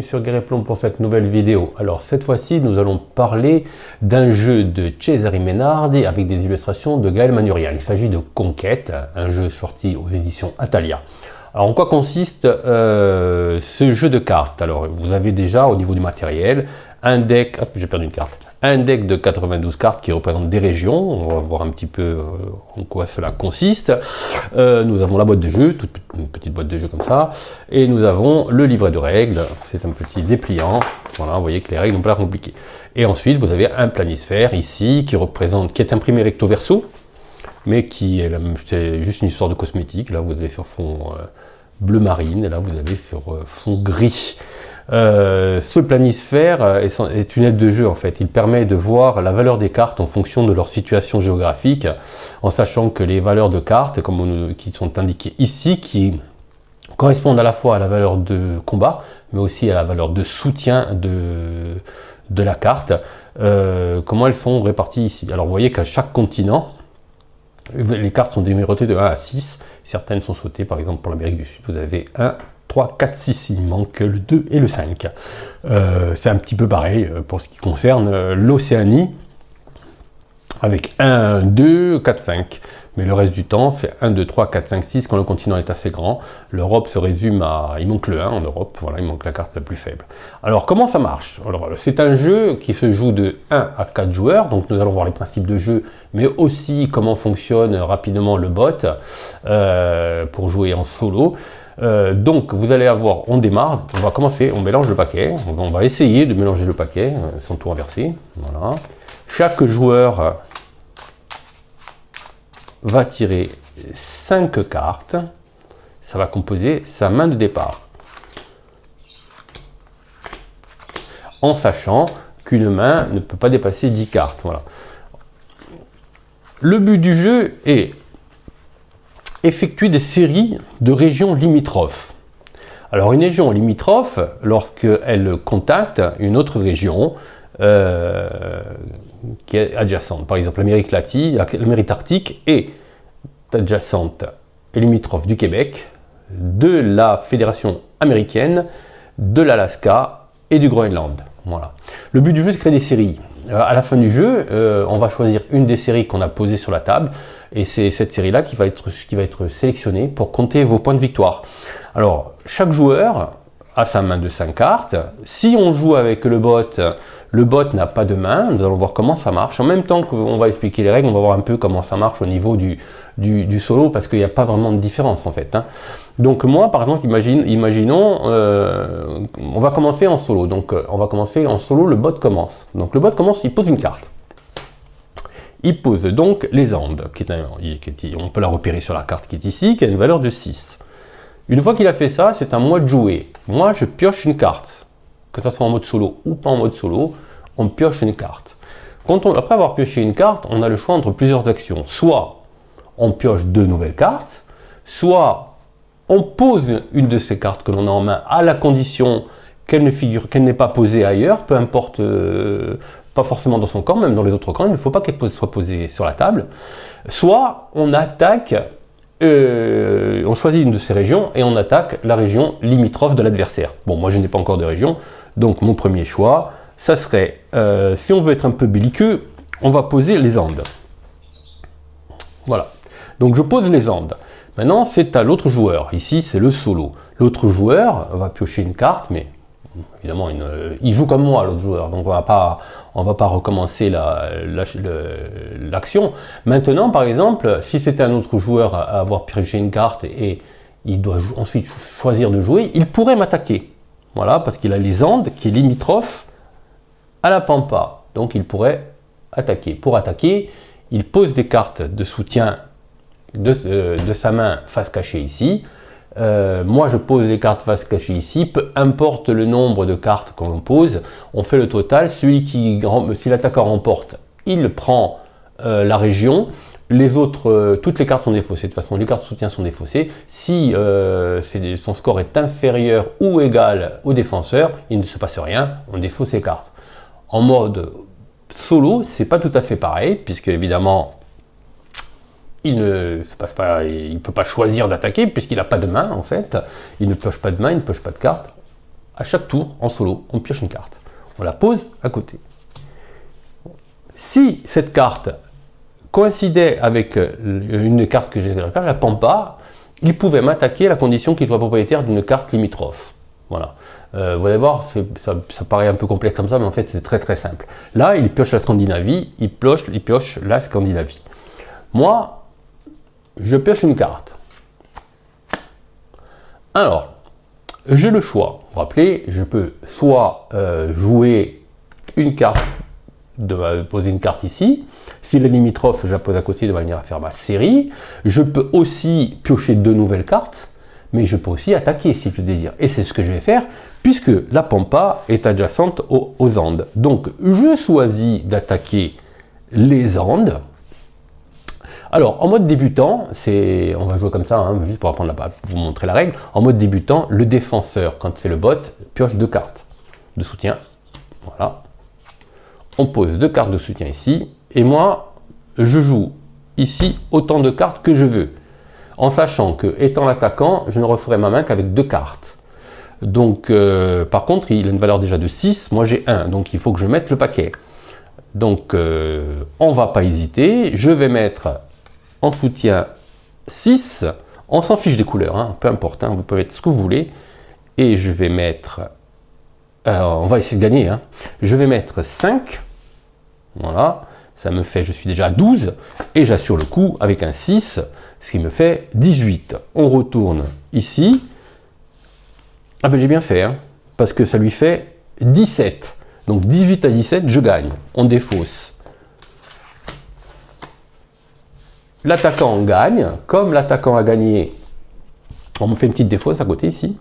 sur Guerre et Plomb pour cette nouvelle vidéo. Alors cette fois-ci, nous allons parler d'un jeu de Cesare Menardi avec des illustrations de Gaël Manurian. Il s'agit de Conquête, un jeu sorti aux éditions Atalia. Alors en quoi consiste ce jeu de cartes? Alors vous avez déjà au niveau du matériel un deck, hop, j'ai perdu une carte, un deck de 92 cartes qui représente des régions. On va voir un petit peu en quoi cela consiste. Nous avons la boîte de jeu, toute une petite boîte de jeu comme ça, et nous avons le livret de règles. C'est un petit dépliant. Voilà, vous voyez que les règles n'ont pas l'air compliquées. Et ensuite, vous avez un planisphère ici qui est imprimé recto verso, mais qui est c'est juste une histoire de cosmétique. Là, vous avez sur fond bleu marine, et là, vous avez sur fond gris. Ce planisphère est une aide de jeu en fait. Il permet de voir la valeur des cartes en fonction de leur situation géographique, en sachant que les valeurs de cartes, qui sont indiquées ici, qui correspondent à la fois à la valeur de combat, mais aussi à la valeur de soutien de la carte, comment elles sont réparties ici. Alors vous voyez qu'à chaque continent, les cartes sont numérotées de 1 à 6, certaines sont sautées, par exemple pour l'Amérique du Sud, vous avez 1, 3, 4, 6, il manque le 2 et le 5. C'est un petit peu pareil pour ce qui concerne l'Océanie, avec 1, 2, 4, 5. Mais le reste du temps, c'est 1, 2, 3, 4, 5, 6 quand le continent est assez grand. L'Europe se résume à... Il manque le 1 en Europe, voilà, il manque la carte la plus faible. Alors, comment ça marche? Alors, c'est un jeu qui se joue de 1 à 4 joueurs, donc nous allons voir les principes de jeu, mais aussi comment fonctionne rapidement le bot pour jouer en solo. Donc vous allez avoir, on démarre, on va commencer, on mélange le paquet, on va essayer de mélanger le paquet, sans tout inverser, voilà. Chaque joueur va tirer 5 cartes, ça va composer sa main de départ, en sachant qu'une main ne peut pas dépasser 10 cartes, voilà. Le but du jeu est effectuer des séries de régions limitrophes. Alors une région limitrophe, lorsqu'elle contacte une autre région qui est adjacente, par exemple l'Amérique Arctique est adjacente et limitrophe du Québec, de la Fédération américaine, de l'Alaska et du Groenland. Voilà. Le but du jeu, c'est de créer des séries. À la fin du jeu, on va choisir une des séries qu'on a posées sur la table, et c'est cette série-là qui va être sélectionnée pour compter vos points de victoire. Alors, chaque joueur a sa main de 5 cartes. Si on joue avec le bot n'a pas de main. Nous allons voir comment ça marche. En même temps qu'on va expliquer les règles, on va voir un peu comment ça marche au niveau du solo, parce qu'il n'y a pas vraiment de différence en fait. Donc moi, par exemple, imaginons, on va commencer en solo. Donc on va commencer en solo, le bot commence. Donc le bot commence, il pose une carte. Il pose donc les Andes, on peut la repérer sur la carte qui est ici, qui a une valeur de 6. Une fois qu'il a fait ça, c'est à moi de jouer. Moi, je pioche une carte. Que ce soit en mode solo ou pas en mode solo, on pioche une carte. Après avoir pioché une carte, on a le choix entre plusieurs actions. Soit on pioche 2 nouvelles cartes, soit on pose une de ces cartes que l'on a en main à la condition qu'elle n'ait pas posée ailleurs, peu importe, pas forcément dans son camp, même dans les autres camps, il ne faut pas qu'elle soit posée sur la table. Soit on attaque, on choisit une de ces régions et on attaque la région limitrophe de l'adversaire. Bon, moi je n'ai pas encore de région, donc mon premier choix, ça serait, si on veut être un peu belliqueux, on va poser les Andes. Voilà, donc je pose les Andes. Maintenant, c'est à l'autre joueur. Ici, c'est le solo. L'autre joueur va piocher une carte, mais évidemment, il joue comme moi, l'autre joueur. Donc, on va pas recommencer l'action. Maintenant, par exemple, si c'était un autre joueur à avoir pioché une carte et il doit ensuite choisir de jouer, il pourrait m'attaquer. Voilà, parce qu'il a les Andes qui est limitrophe à la Pampa. Donc, il pourrait attaquer. Pour attaquer, il pose des cartes de soutien de sa main face cachée ici. Moi je pose les cartes face cachée ici, peu importe le nombre de cartes qu'on pose, on fait le total. Si l'attaquant remporte, il prend la région. Les autres, toutes les cartes sont défaussées. De toute façon, les cartes de soutien sont défaussées. Si son score est inférieur ou égal au défenseur, il ne se passe rien, on défausse ses cartes. En mode solo, c'est pas tout à fait pareil, puisque évidemment il ne peut pas choisir d'attaquer puisqu'il n'a pas de main en fait. Il ne pioche pas de main, il ne pioche pas de carte. à chaque tour, en solo, on pioche une carte. On la pose à côté. Si cette carte coïncidait avec une carte que j'ai la Pampa, il pouvait m'attaquer à la condition qu'il soit propriétaire d'une carte limitrophe. Voilà. Vous allez voir, ça paraît un peu complexe comme ça, mais en fait c'est très simple. Là, il pioche la Scandinavie, il pioche la Scandinavie. Moi, je pioche une carte. Alors, j'ai le choix. Vous vous rappelez, je peux soit jouer une carte, poser une carte ici. Si la limitrophe, je la pose à côté de manière à faire ma série. Je peux aussi piocher 2 nouvelles cartes, mais je peux aussi attaquer si je désire. Et c'est ce que je vais faire, puisque la Pampa est adjacente aux Andes. Donc, je choisis d'attaquer les Andes. Alors, en mode débutant, on va jouer comme ça, hein, juste pour apprendre vous montrer la règle. En mode débutant, le défenseur, quand c'est le bot, pioche 2 cartes de soutien. Voilà. On pose 2 cartes de soutien ici. Et moi, je joue ici autant de cartes que je veux. En sachant que, étant l'attaquant, je ne referai ma main qu'avec 2 cartes. Donc, par contre, il a une valeur déjà de 6. Moi, j'ai 1. Donc, il faut que je mette le paquet. Donc, on ne va pas hésiter. Je vais mettre en soutien 6, on s'en fiche des couleurs, hein, peu importe, hein, vous pouvez mettre ce que vous voulez, et je vais mettre, on va essayer de gagner, hein. Je vais mettre 5, voilà, ça me fait, je suis déjà à 12, et j'assure le coup avec un 6, ce qui me fait 18. On retourne ici, ah ben j'ai bien fait, hein, parce que ça lui fait 17, donc 18 à 17, je gagne, on défausse. L'attaquant gagne, comme l'attaquant a gagné, on me fait une petite défausse à côté ici,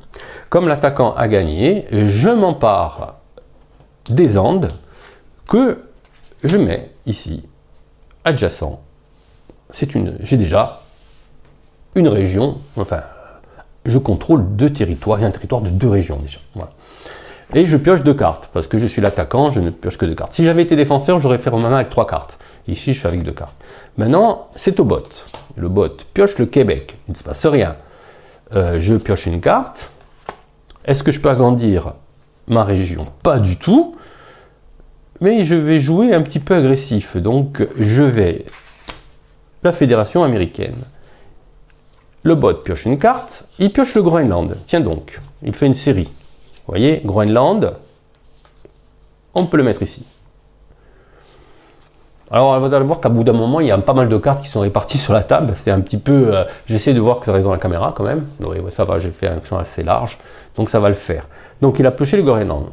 comme l'attaquant a gagné, je m'empare des Andes que je mets ici, adjacent. J'ai déjà une région, enfin, je contrôle 2 territoires, j'ai un territoire de 2 régions déjà. Voilà. Et je pioche 2 cartes, parce que je suis l'attaquant, je ne pioche que 2 cartes. Si j'avais été défenseur, j'aurais fait ma main avec 3 cartes. Ici, je fais avec 2 cartes. Maintenant, c'est au bot. Le bot pioche le Québec. Il ne se passe rien. Je pioche une carte. Est-ce que je peux agrandir ma région? Pas du tout. Mais je vais jouer un petit peu agressif. Donc, je vais... La Fédération américaine. Le bot pioche une carte. Il pioche le Groenland. Tiens donc, il fait une série. Vous voyez, Groenland. On peut le mettre ici. Alors, on va voir qu'à bout d'un moment, il y a pas mal de cartes qui sont réparties sur la table. C'est un petit peu... j'essaie de voir que ça reste dans la caméra quand même. Oui, ça va, j'ai fait un champ assez large. Donc, ça va le faire. Donc, il a pioché le Groenland.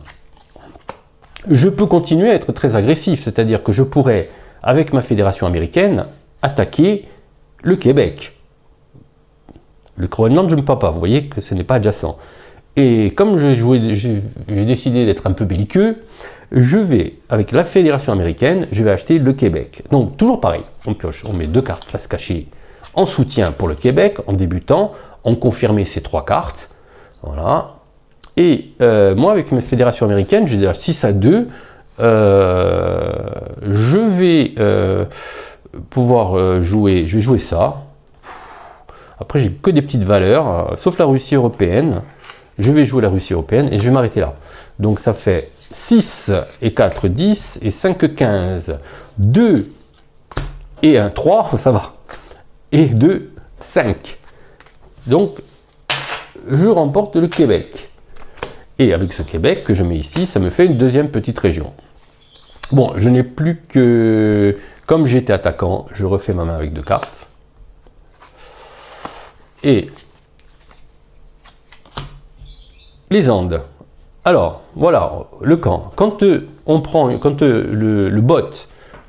Je peux continuer à être très agressif. C'est-à-dire que je pourrais, avec ma fédération américaine, attaquer le Québec. Le Groenland, je ne peux pas. Vous voyez que ce n'est pas adjacent. Et comme j'ai décidé d'être un peu belliqueux, je vais, avec la Fédération américaine, je vais acheter le Québec. Donc, toujours pareil, on pioche, on met 2 cartes face cachée en soutien pour le Québec, en débutant, on confirme ces 3 cartes. Voilà. Et moi, avec ma Fédération américaine, j'ai déjà 6 à 2. Je vais pouvoir jouer, je vais jouer ça. Après, j'ai que des petites valeurs, sauf la Russie européenne. Je vais jouer la Russie européenne et je vais m'arrêter là. Donc ça fait 6 et 4, 10 et 5, 15. 2 et 1, 3, ça va. Et 2, 5. Donc, je remporte le Québec. Et avec ce Québec que je mets ici, ça me fait une deuxième petite région. Bon, je n'ai plus que... Comme j'étais attaquant, je refais ma main avec 2 cartes. Et... les Andes. Alors, voilà, le camp. Quand le bot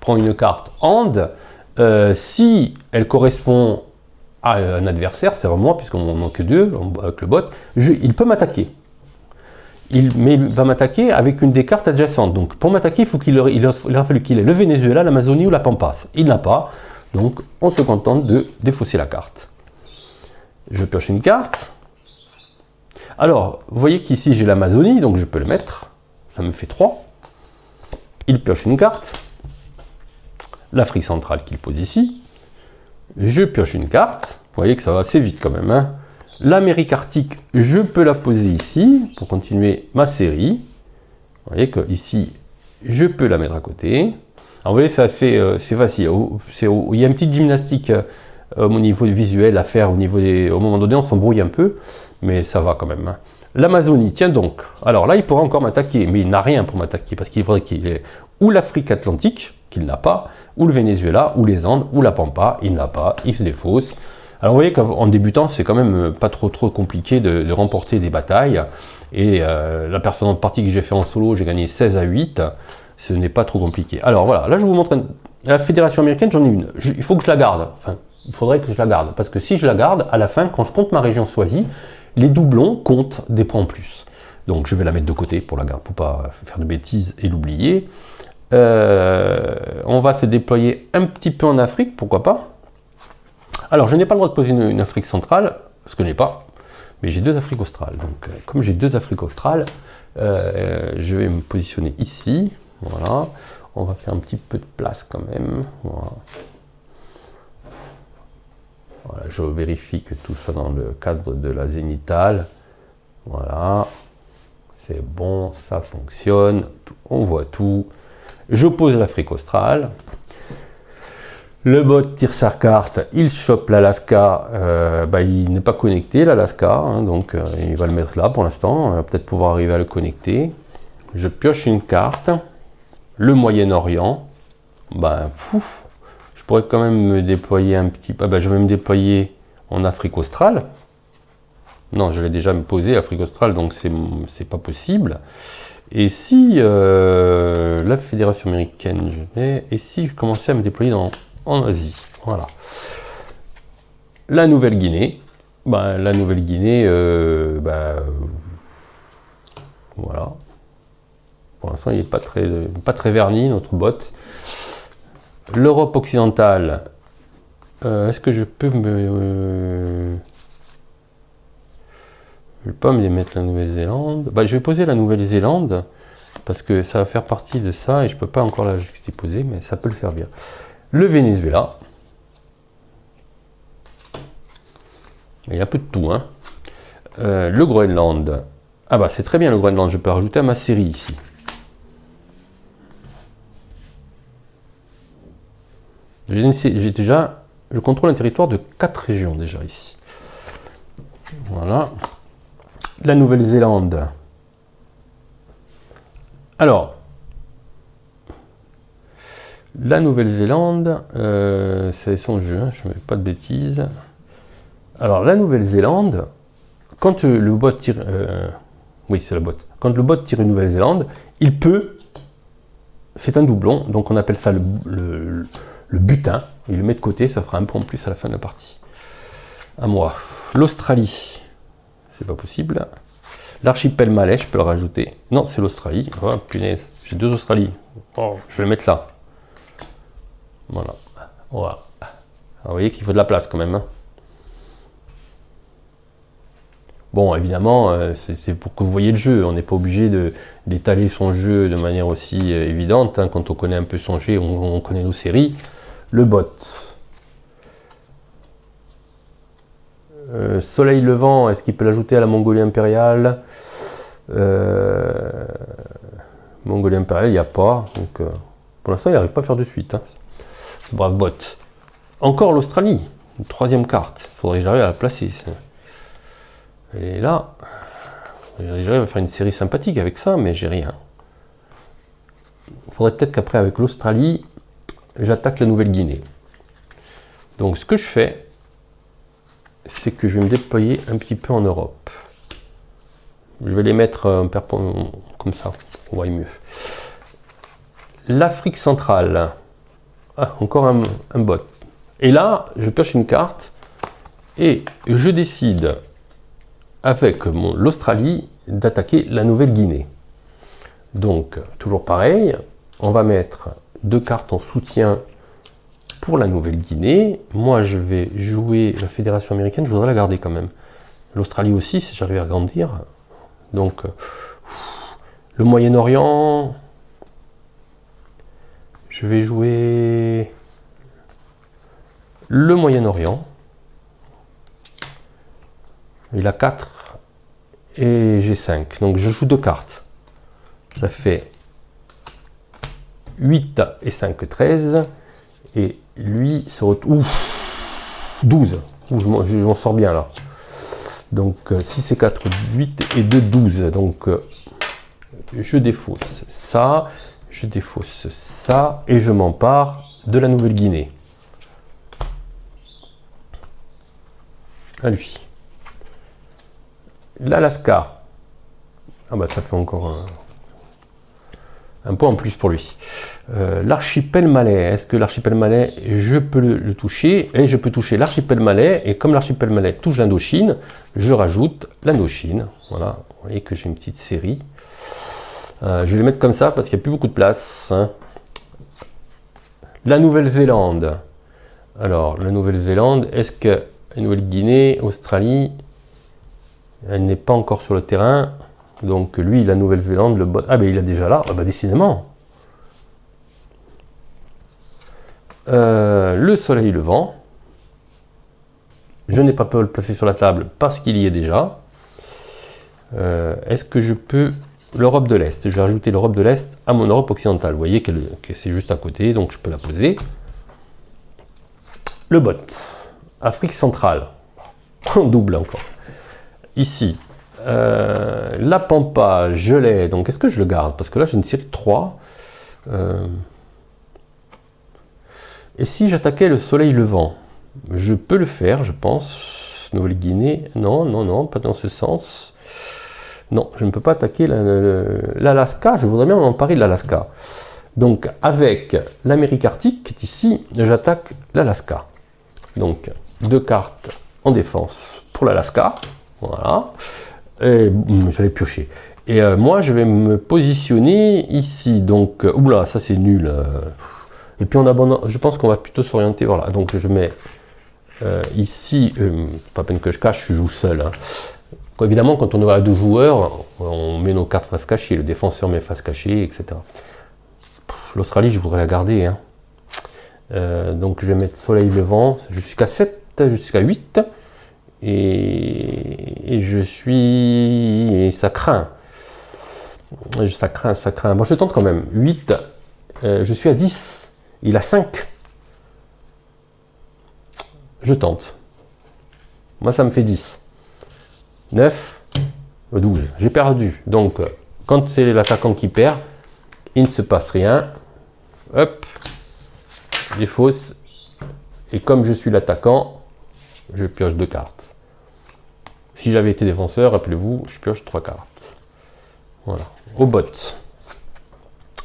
prend une carte Andes, si elle correspond à un adversaire, c'est moi, puisqu'on n'en a que 2 avec le bot, il peut m'attaquer. Mais il va m'attaquer avec une des cartes adjacentes. Donc, pour m'attaquer, il aura fallu qu'il ait le Venezuela, l'Amazonie ou la Pampas. Il n'a pas. Donc, on se contente de défausser la carte. Je pioche une carte. Alors, vous voyez qu'ici j'ai l'Amazonie, donc je peux le mettre. Ça me fait 3. Il pioche une carte. L'Afrique centrale qu'il pose ici. Je pioche une carte. Vous voyez que ça va assez vite quand même. Hein. L'Amérique Arctique, je peux la poser ici pour continuer ma série. Vous voyez que ici, je peux la mettre à côté. Alors, vous voyez, c'est facile. Il y a une petite gymnastique au niveau visuel à faire au moment donné, on s'embrouille un peu, mais ça va quand même. Hein. L'Amazonie, tiens donc. Alors là, il pourra encore m'attaquer, mais il n'a rien pour m'attaquer parce qu'il faudrait qu'il ait ou l'Afrique Atlantique, qu'il n'a pas, ou le Venezuela, ou les Andes, ou la Pampa, il n'a pas, il se défausse. Alors vous voyez qu'en débutant, c'est quand même pas trop compliqué de remporter des batailles. Et la personne partie que j'ai fait en solo, j'ai gagné 16 à 8. Ce n'est pas trop compliqué. Alors voilà, là je vous montre la fédération américaine, j'en ai une. Il faut que je la garde. Enfin, il faudrait que je la garde. Parce que si je la garde, à la fin, quand je compte ma région choisie, les doublons comptent des points en plus. Donc je vais la mettre de côté pour la garder, pour pas faire de bêtises et l'oublier. On va se déployer un petit peu en Afrique, pourquoi pas. Alors, je n'ai pas le droit de poser une Afrique centrale, ce que je n'ai pas, mais j'ai 2 Afriques australes. Donc, comme j'ai 2 Afriques australes, je vais me positionner ici. Voilà. On va faire un petit peu de place quand même. Voilà. Voilà, je vérifie que tout soit dans le cadre de la zénithale. Voilà. C'est bon, ça fonctionne. On voit tout. Je pose l'Afrique australe. Le bot tire sa carte, il chope l'Alaska, il n'est pas connecté l'Alaska, hein, donc il va le mettre là pour l'instant, peut-être pouvoir arriver à le connecter. Je pioche une carte, le Moyen-Orient, je pourrais quand même me déployer un petit peu, je vais me déployer en Afrique australe. Non, je l'ai déjà me posé, Afrique australe, donc c'est pas possible. Et si la Fédération américaine, et si je commençais à me déployer en Asie, voilà. La Nouvelle-Guinée, voilà. Pour l'instant, il n'est pas très verni, notre bot. L'Europe occidentale, est-ce que je peux je vais pas me les mettre la Nouvelle-Zélande. Je vais poser la Nouvelle-Zélande parce que ça va faire partie de ça et je peux pas encore la juxtaposer, mais ça peut le servir. Le Venezuela. Il y a un peu de tout, hein. Le Groenland. C'est très bien le Groenland, je peux rajouter à ma série ici. Je contrôle un territoire de 4 régions déjà ici. Voilà. La Nouvelle-Zélande. Alors, la Nouvelle-Zélande, c'est son jeu, hein, je ne mets pas de bêtises. Alors, la Nouvelle-Zélande, quand le bot tire... oui, c'est le bot. Quand le bot tire une Nouvelle-Zélande, il peut... C'est un doublon, donc on appelle ça le butin. Il le met de côté, ça fera un point en plus à la fin de la partie. À moi. L'Australie, c'est pas possible. L'archipel malais, je peux le rajouter. Non, c'est l'Australie. Oh, punaise, j'ai 2 Australies. Oh, je vais le mettre là. Voilà. Alors, vous voyez qu'il faut de la place quand même. Hein. Bon, évidemment, c'est pour que vous voyez le jeu. On n'est pas obligé d'étaler son jeu de manière aussi évidente. Hein. Quand on connaît un peu son jeu, on connaît nos séries. Le bot. Soleil levant, est-ce qu'il peut l'ajouter à la Mongolie impériale? Mongolie impériale, il n'y a pas. Donc, pour l'instant, il n'arrive pas à faire de suite. Hein. Brave bot. Encore l'Australie. Une 3e carte. Il faudrait que j'arrive à la placer. Elle est là. J'arrive à faire une série sympathique avec ça, mais j'ai rien. Il faudrait peut-être qu'après, avec l'Australie, j'attaque la Nouvelle-Guinée. Donc, ce que je fais, c'est que je vais me déployer un petit peu en Europe. Je vais les mettre comme ça, on voit mieux. L'Afrique centrale. Encore un bot. Et là, je pioche une carte et je décide avec l'Australie d'attaquer la Nouvelle-Guinée. Donc, toujours pareil, on va mettre 2 cartes en soutien pour la Nouvelle-Guinée. Moi, je vais jouer la Fédération américaine, je voudrais la garder quand même. L'Australie aussi, si j'arrive à grandir. Donc, le Moyen-Orient, je vais jouer le Moyen-Orient. Il a 4 et j'ai 5. Donc je joue 2 cartes. Ça fait 8 et 5, 13. Et lui se retrouve... 12. Je m'en sors bien là. Donc 6 et 4, 8 et 2, 12. Donc je défausse ça, je défausse ça et je m'empare de la Nouvelle-Guinée. À lui. L'Alaska. Ah bah ça fait encore un point en plus pour lui. L'archipel malais. Est-ce que l'archipel malais, je peux le toucher? Et je peux toucher l'archipel malais. Et comme l'archipel malais touche l'Indochine, je rajoute l'Indochine. Voilà, vous voyez que j'ai une petite série. Je vais les mettre comme ça parce qu'il n'y a plus beaucoup de place. Hein. La Nouvelle-Zélande. Alors, la Nouvelle-Zélande, est-ce que la Nouvelle-Guinée, Australie, elle n'est pas encore sur le terrain. Donc lui, la Nouvelle-Zélande, le bot. Ah ben il est déjà là. Ah ben décidément. Le soleil levant. Je n'ai pas peur de le placer sur la table parce qu'il y est déjà. Est-ce que je peux... L'Europe de l'Est. Je vais rajouter l'Europe de l'Est à mon Europe occidentale. Vous voyez que c'est juste à côté, donc je peux la poser. Le bot. Afrique centrale. En double encore. Ici. La Pampa, je l'ai. Donc est-ce que je le garde? Parce que là j'ai une série de 3. Et si j'attaquais le soleil levant? Je peux le faire, je pense. Nouvelle-Guinée. Non, non, non, pas dans ce sens. Non, je ne peux pas attaquer l'Alaska. Je voudrais bien m'emparer de l'Alaska. Donc avec l'Amérique Arctique qui est ici, j'attaque l'Alaska. Donc 2 cartes en défense pour l'Alaska. Voilà. Et j'avais pioché. Et moi, je vais me positionner ici. Donc, oula, ça c'est nul. Et puis on abandonne. Je pense qu'on va plutôt s'orienter. Voilà. Donc je mets ici. Pas peine que je cache, je joue seul. Hein. Évidemment, quand on est à 2 joueurs, on met nos cartes face cachée. Le défenseur met face cachée, etc. L'Australie, je voudrais la garder. Hein. Donc je vais mettre soleil levant jusqu'à 7, jusqu'à 8. Et je suis... Et ça craint. Ça craint, ça craint. Bon, je tente quand même. 8. Je suis à 10. Il a 5. Je tente. Moi, ça me fait 10. 9. 12. J'ai perdu. Donc, quand c'est l'attaquant qui perd, il ne se passe rien. Hop. J'ai fausse. Et comme je suis l'attaquant, je pioche 2 cartes. Si j'avais été défenseur, rappelez-vous, je pioche 3 cartes. Voilà. Au bot.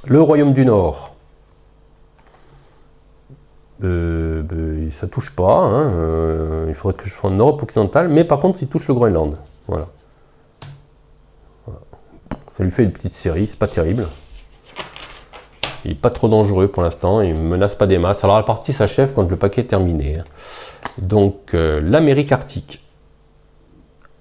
Le Royaume du Nord. Ça touche pas. Hein. Il faudrait que je sois en Europe occidentale. Mais par contre, il touche le Groenland. Voilà. Voilà. Ça lui fait une petite série. C'est pas terrible. Il n'est pas trop dangereux pour l'instant. Il ne menace pas des masses. Alors la partie s'achève quand le paquet est terminé. Hein. Donc l'Amérique Arctique.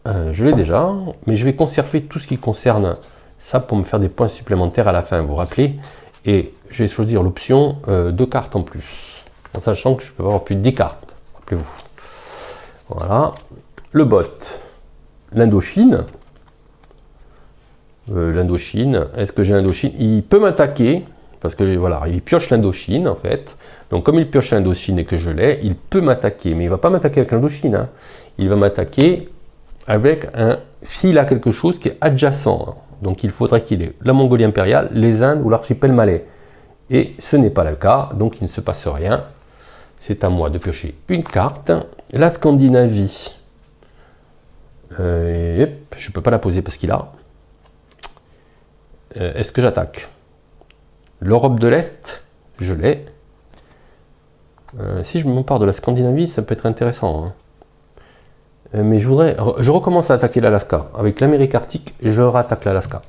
Je l'ai déjà, mais je vais conserver tout ce qui concerne ça pour me faire des points supplémentaires à la fin, vous vous rappelez. Et je vais choisir l'option 2 cartes en plus, en sachant que je peux avoir plus de 10 cartes, rappelez-vous. Voilà. Le bot, l'Indochine. L'Indochine, est-ce que j'ai l'Indochine? Il peut m'attaquer, parce que voilà, il pioche l'Indochine en fait. Donc comme il pioche l'Indochine et que je l'ai, il peut m'attaquer, mais il ne va pas m'attaquer avec l'Indochine. Hein. Il va m'attaquer avec s'il a quelque chose qui est adjacent. Donc il faudrait qu'il ait la Mongolie impériale, les Indes ou l'archipel malais. Et ce n'est pas le cas, donc il ne se passe rien. C'est à moi de piocher une carte. La Scandinavie, je ne peux pas la poser parce qu'il a. Est-ce que j'attaque? L'Europe de l'Est, je l'ai. Si je m'empare de la Scandinavie, ça peut être intéressant. Hein. Mais je recommence à attaquer l'Alaska. Avec l'Amérique Arctique, je rattaque l'Alaska.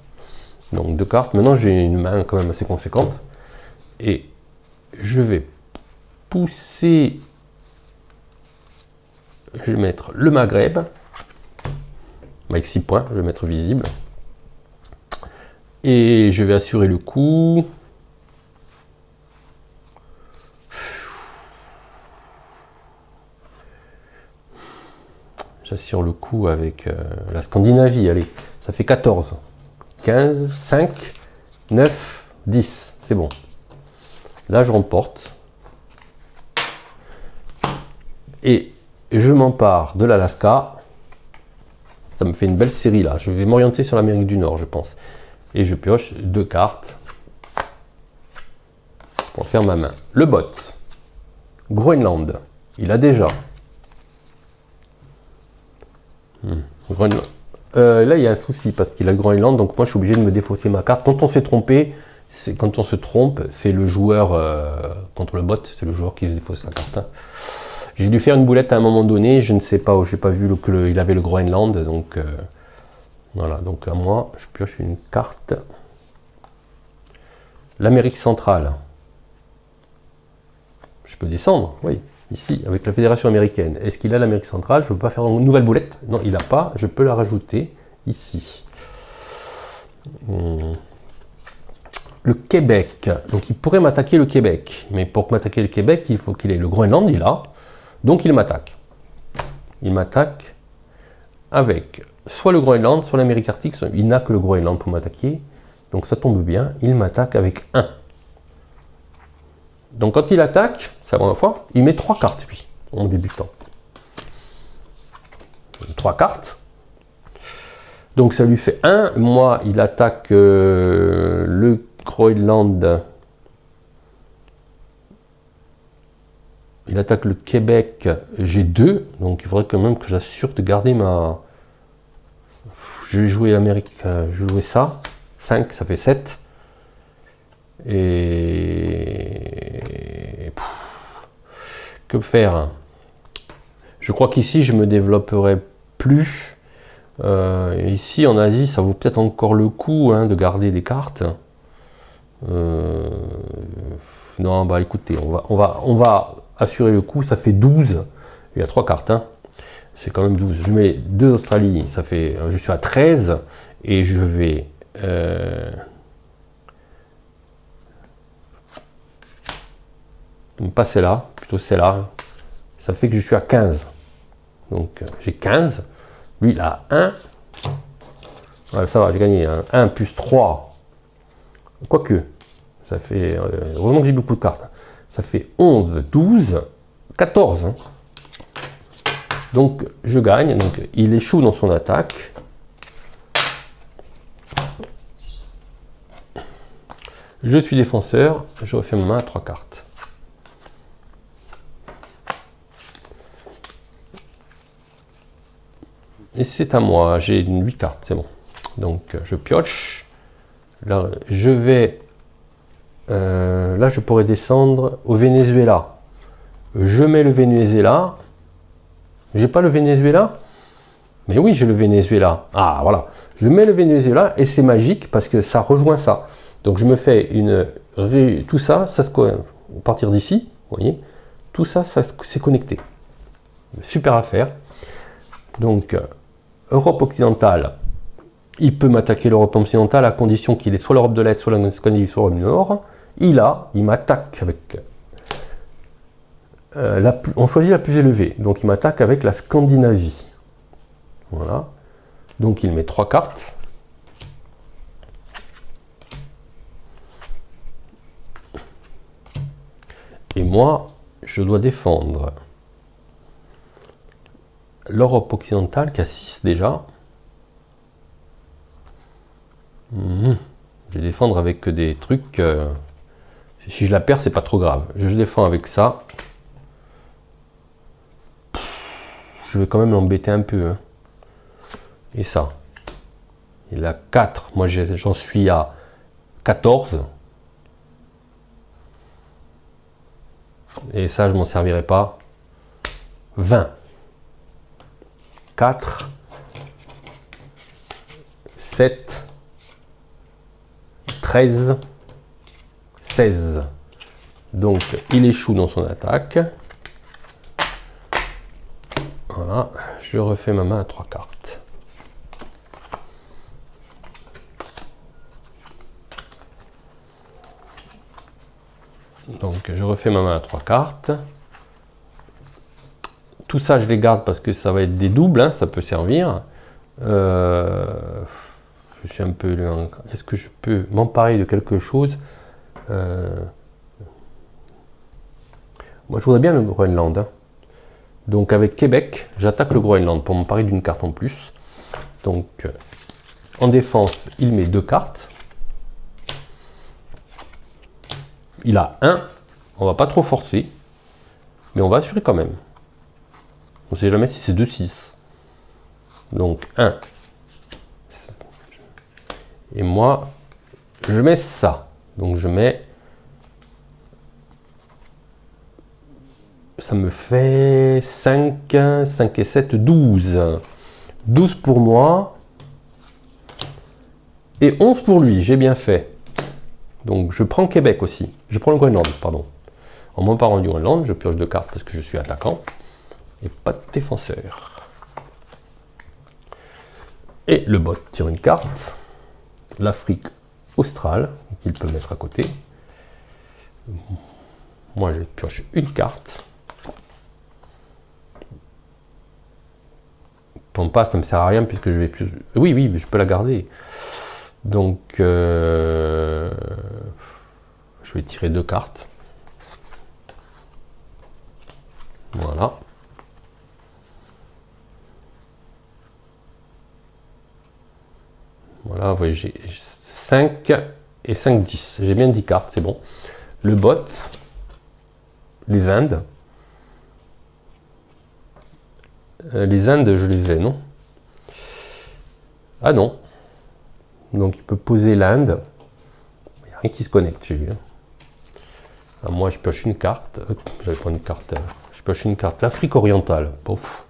Donc 2 cartes. Maintenant, j'ai une main quand même assez conséquente. Et je vais pousser. Je vais mettre le Maghreb. Avec 6 points, je vais mettre visible. Et je vais assurer le coup. J'assure le coup avec la Scandinavie. Allez, ça fait 14. 15, 5, 9, 10. C'est bon. Là, je remporte. Et je m'empare de l'Alaska. Ça me fait une belle série là. Je vais m'orienter sur l'Amérique du Nord, je pense. Et je pioche 2 cartes pour faire ma main. Le bot. Groenland. Il a déjà. Groenland. Là, il y a un souci parce qu'il a Groenland. Donc moi, je suis obligé de me défausser ma carte. Quand on s'est trompé, quand on se trompe, c'est le joueur contre le bot. C'est le joueur qui se défausse sa carte. Hein. J'ai dû faire une boulette à un moment donné, je ne sais pas, je n'ai pas vu qu'il avait le Groenland, donc voilà, donc à moi, je pioche une carte. L'Amérique centrale. Je peux descendre, oui, ici, avec la Fédération américaine. Est-ce qu'il a l'Amérique centrale? Je ne veux pas faire une nouvelle boulette. Non, il n'a pas, je peux la rajouter ici. Le Québec, donc il pourrait m'attaquer le Québec, mais pour m'attaquer le Québec, il faut qu'il ait le Groenland, il a. Donc il m'attaque. Il m'attaque avec soit le Groenland, soit l'Amérique Arctique. Il n'a que le Groenland pour m'attaquer. Donc ça tombe bien. Il m'attaque avec 1. Donc quand il attaque, c'est la première fois, il met 3 cartes, lui, en débutant. 3 cartes. Donc ça lui fait 1. Moi, il attaque le Groenland. Il attaque le Québec, j'ai 2, donc il faudrait quand même que j'assure de garder ma... Je vais jouer l'Amérique, je vais jouer ça, 5, ça fait 7. Et... que faire? Je crois qu'ici, je me développerai plus. Ici, en Asie, ça vaut peut-être encore le coup hein, de garder des cartes. Non, bah écoutez, on va assurer le coup, ça fait 12. Il y a 3 cartes, hein. C'est quand même 12. Je mets 2 Australie, ça fait, je suis à 13 et je vais me passer là, plutôt celle-là. Ça fait que je suis à 15. Donc j'ai 15. Lui, il a 1. Ouais, ça va, j'ai gagné. Hein. 1 plus 3. Quoique, ça fait. Heureusement que j'ai beaucoup de cartes. Ça fait 11, 12, 14. Hein. Donc je gagne. Donc il échoue dans son attaque. Je suis défenseur. Je refais ma main à 3 cartes. Et c'est à moi. J'ai 8 cartes. C'est bon. Donc je pioche. Là, je vais. Là, je pourrais descendre au Venezuela. Je mets le Venezuela. J'ai pas le Venezuela? Mais oui, j'ai le Venezuela. Ah, voilà. Je mets le Venezuela et c'est magique parce que ça rejoint ça. Donc, je me fais une... Tout ça, ça se... à partir d'ici, vous voyez, tout ça, ça s'est connecté. Super affaire. Donc, Europe occidentale, il peut m'attaquer l'Europe occidentale à condition qu'il ait soit l'Europe de l'Est, soit la Scandinavie, soit l'Europe du Nord. Il m'attaque avec... on choisit la plus élevée, donc il m'attaque avec la Scandinavie. Voilà. Donc il met 3 cartes. Et moi, je dois défendre l'Europe occidentale qui a 6 déjà. Je vais défendre avec des trucs... si je la perds, c'est pas trop grave. Je défends avec ça. Je vais quand même l'embêter un peu. Hein. Et ça. Il a 4. Moi, j'en suis à 14. Et ça, je m'en servirai pas. 20. 4. 7. 13. 16. Donc, il échoue dans son attaque. Voilà, je refais ma main à 3 cartes. Donc je refais ma main à 3 cartes. tout ça, je les garde parce que ça va être des doubles, hein, ça peut servir. Je suis un peu... Est-ce que je peux m'emparer de quelque chose? Moi, je voudrais bien le Groenland. Hein. Donc, avec Québec, j'attaque le Groenland pour m'emparer d'une carte en plus. Donc, en défense, il met 2 cartes. Il a 1. On va pas trop forcer. Mais on va assurer quand même. On ne sait jamais si c'est 2-6. Donc, 1. Et moi, je mets ça. Donc, je mets... Ça me fait 5, 5 et 7, 12. 12 pour moi. Et 11 pour lui, j'ai bien fait. Donc je prends Québec aussi. Je prends le Groenland, pardon. En m'emparant du Groenland, je pioche 2 cartes parce que je suis attaquant. Et pas de défenseur. Et le bot tire une carte. L'Afrique australe, qu'il peut mettre à côté. Moi, je pioche une carte. Pas, ça ne me sert à rien puisque je vais plus... Oui, oui, mais je peux la garder. Donc, je vais tirer 2 cartes. Voilà. Voilà, vous voyez, j'ai 5 et 5, 10. J'ai bien 10 cartes, c'est bon. Le bot, les Indes. Les Indes, je les ai, non? Ah non. Donc il peut poser l'Inde. Il n'y a rien qui se connecte chez lui. Ah, moi, je pioche une carte. Je vais prendre une carte. Je pioche une carte. L'Afrique orientale. Pouf.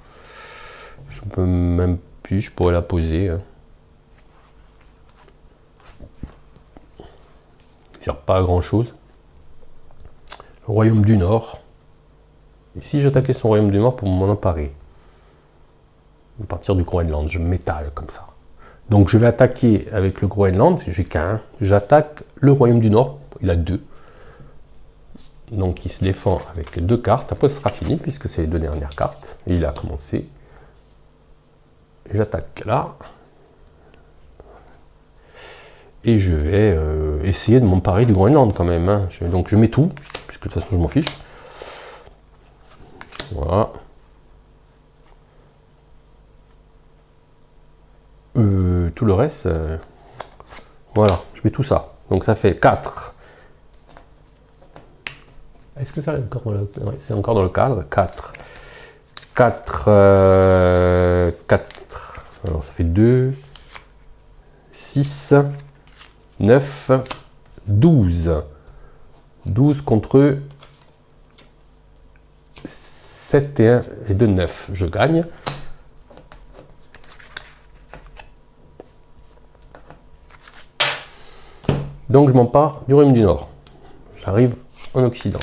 Je peux même plus, je pourrais la poser. Hein. Ça ne sert pas à grand chose. Le royaume du Nord. Et si j'attaquais son royaume du Nord pour m'en emparer? À partir du Groenland, je m'étale comme ça. Donc je vais attaquer avec le Groenland, j'ai qu'un. J'attaque le royaume du Nord, il a 2. Donc il se défend avec 2 cartes. Après ce sera fini puisque c'est les 2 dernières cartes. Et il a commencé. J'attaque là. Et je vais essayer de m'emparer du Groenland quand même. Hein. Donc je mets tout, puisque de toute façon je m'en fiche. Voilà. Tout le reste, voilà, je mets tout ça. Donc ça fait 4. Est-ce que ça est encore dans le... Ouais, c'est encore dans le cadre. 4. 4. 4. Alors ça fait 2. 6. 9. 12. 12 contre 7 et 1 et 2, 9. Je gagne. Donc je m'empare du Royaume du Nord. J'arrive en Occident.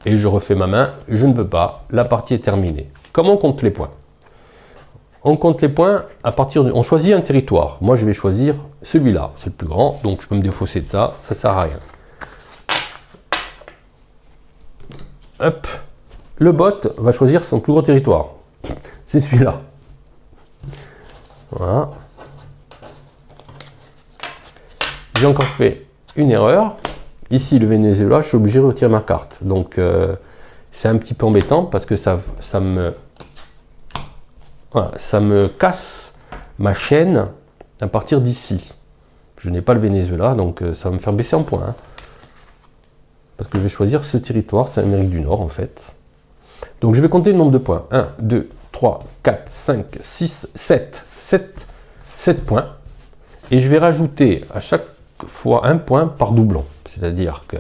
Et je refais ma main. Je ne peux pas. La partie est terminée. Comment on compte les points? On compte les points à partir de... On choisit un territoire. Moi, je vais choisir celui-là. C'est le plus grand. Donc je peux me défausser de ça. Ça ne sert à rien. Hop. Le bot va choisir son plus gros territoire. C'est celui-là. Voilà. J'ai encore fait une erreur. Ici, le Venezuela, je suis obligé de retirer ma carte. Donc, c'est un petit peu embêtant parce que ça me casse ma chaîne à partir d'ici. Je n'ai pas le Venezuela, donc ça va me faire baisser en points. Hein. Parce que je vais choisir ce territoire, c'est l'Amérique du Nord en fait. Donc, je vais compter le nombre de points. 1, 2, 3, 4, 5, 6, 7. 7 points. Et je vais rajouter à chaque fois un point par doublon. C'est-à-dire que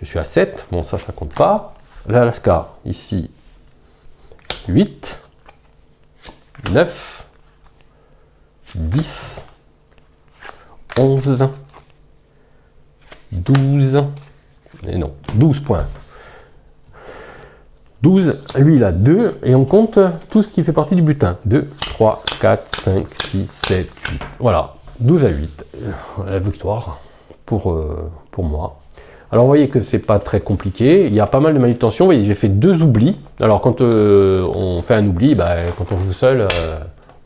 je suis à 7, bon ça compte pas. L'Alaska, ici, 8, 9, 10, 11, 12, et non, 12 points. 12, lui il a 2, et on compte tout ce qui fait partie du butin. 2, 3, 4, 5, 6, 7, 8. Voilà. 12 à 8, la victoire pour moi. Alors vous voyez que c'est pas très compliqué, il y a pas mal de manutention. Vous voyez, j'ai fait 2 oublis. Alors quand on fait un oubli, quand on joue seul,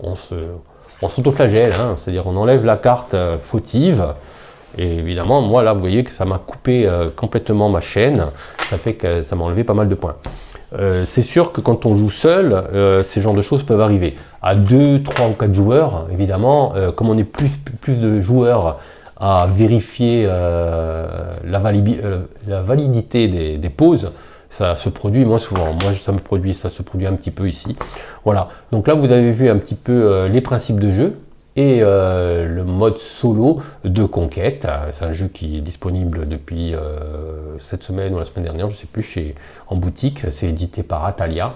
on s'autoflagelle, hein, c'est-à-dire on enlève la carte fautive. Et évidemment, moi là, vous voyez que ça m'a coupé complètement ma chaîne. Ça fait que ça m'a enlevé pas mal de points. C'est sûr que quand on joue seul, ces genres de choses peuvent arriver. À 2, 3 ou 4 joueurs, évidemment, comme on est plus de joueurs à vérifier la validité des pauses, ça se produit moins souvent. Moi, ça se produit un petit peu ici. Voilà. Donc là, vous avez vu un petit peu les principes de jeu et le mode solo de conquête. C'est un jeu qui est disponible depuis cette semaine ou la semaine dernière, je ne sais plus, en boutique. C'est édité par Atalia.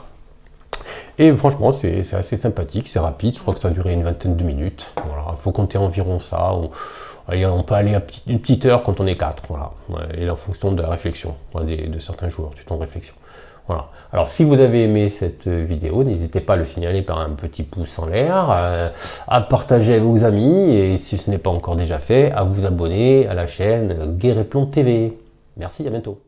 Et franchement, c'est assez sympathique, c'est rapide. Je crois que ça a duré une vingtaine de minutes. Voilà. Il faut compter environ ça. On peut aller une petite heure quand on est 4. Voilà. Et en fonction de la réflexion de certains joueurs, du temps de réflexion. Voilà. Alors si vous avez aimé cette vidéo, n'hésitez pas à le signaler par un petit pouce en l'air, à partager avec vos amis et si ce n'est pas encore déjà fait, à vous abonner à la chaîne Guerre et Plomb TV. Merci, à bientôt.